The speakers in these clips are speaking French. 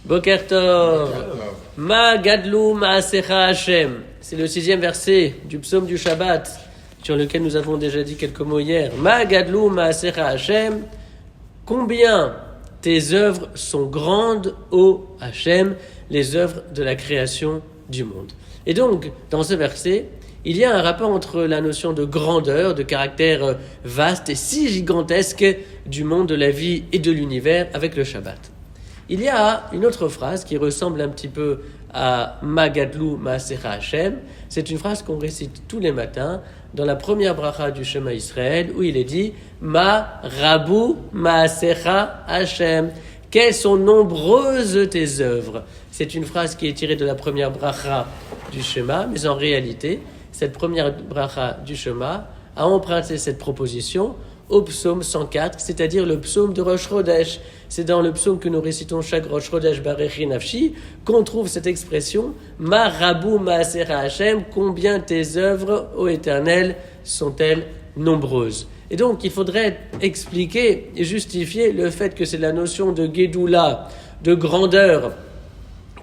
Boker Tov. Ma gadlu ma'asecha Hashem. C'est le 6e verset du psaume du Shabbat, sur lequel nous avons déjà dit quelques mots hier. Ma gadlu ma'asecha Hashem. Combien tes œuvres sont grandes, ô Hashem, les œuvres de la création du monde. Et donc, dans ce verset, il y a un rapport entre la notion de grandeur, de caractère vaste et si gigantesque du monde, de la vie et de l'univers avec le Shabbat. Il y a une autre phrase qui ressemble un petit peu à Ma gadlu ma'asecha Hashem. C'est une phrase qu'on récite tous les matins dans la première bracha du Shema Israël où il est dit Ma rabu ma'asecha Hashem. Quelles sont nombreuses tes œuvres. C'est une phrase qui est tirée de la première bracha du Shema, mais en réalité, cette première bracha du Shema a emprunté cette proposition au psaume 104, c'est-à-dire le psaume de Rosh Chodesh. C'est dans le psaume que nous récitons chaque Rosh Chodesh Barechi Nafshi qu'on trouve cette expression Ma rabu ma'asecha Hashem, combien tes œuvres, ô Éternel, sont-elles nombreuses. Et donc, il faudrait expliquer et justifier le fait que c'est la notion de Gédoula, de grandeur,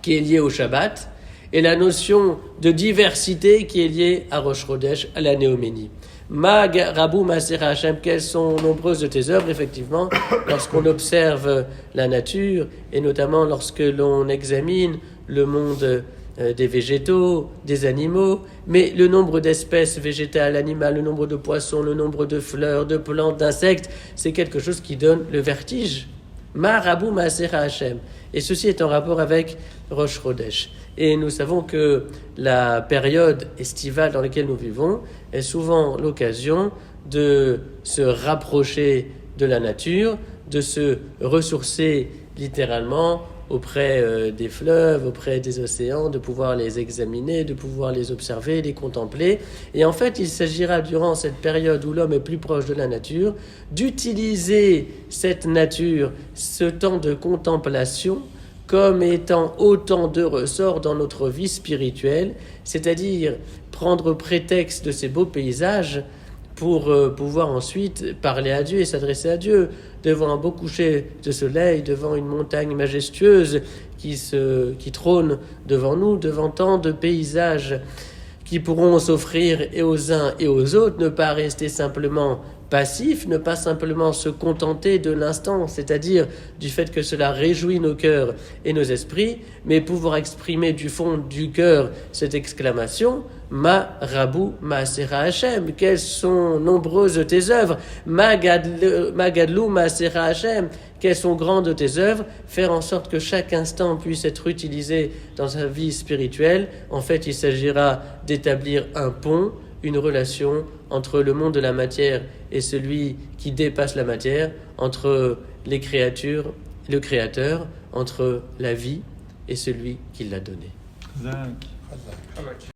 qui est liée au Shabbat, et la notion de diversité qui est liée à Rosh Chodesh, à la Néoménie. Ma rabu ma'asecha Hashem, quelles sont nombreuses de tes œuvres, effectivement, lorsqu'on observe la nature, et notamment lorsque l'on examine le monde des végétaux, des animaux, mais le nombre d'espèces végétales, animales, le nombre de poissons, le nombre de fleurs, de plantes, d'insectes, c'est quelque chose qui donne le vertige. Ma rabu ma'asecha Hashem. Et ceci est en rapport avec Rosh Chodesh. Et nous savons que la période estivale dans laquelle nous vivons est souvent l'occasion de se rapprocher de la nature, de se ressourcer littéralement auprès des fleuves, auprès des océans, de pouvoir les examiner, de pouvoir les observer, les contempler. Et en fait, il s'agira durant cette période où l'homme est plus proche de la nature, d'utiliser cette nature, ce temps de contemplation, comme étant autant de ressorts dans notre vie spirituelle, c'est-à-dire prendre prétexte de ces beaux paysages pour pouvoir ensuite parler à Dieu et s'adresser à Dieu, devant un beau coucher de soleil, devant une montagne majestueuse qui trône devant nous, devant tant de paysages qui pourront s'offrir et aux uns et aux autres, ne pas rester simplement passif, ne pas simplement se contenter de l'instant, c'est-à-dire du fait que cela réjouit nos cœurs et nos esprits, mais pouvoir exprimer du fond du cœur cette exclamation Ma rabu ma'asecha Hashem, quelles sont nombreuses tes œuvres, Ma gadlu ma'asecha Hashem, quelles sont grandes tes œuvres, faire en sorte que chaque instant puisse être utilisé dans sa vie spirituelle. En fait, il s'agira d'établir un pont, une relation entre le monde de la matière et celui qui dépasse la matière, entre les créatures, le Créateur, entre la vie et celui qui l'a donnée.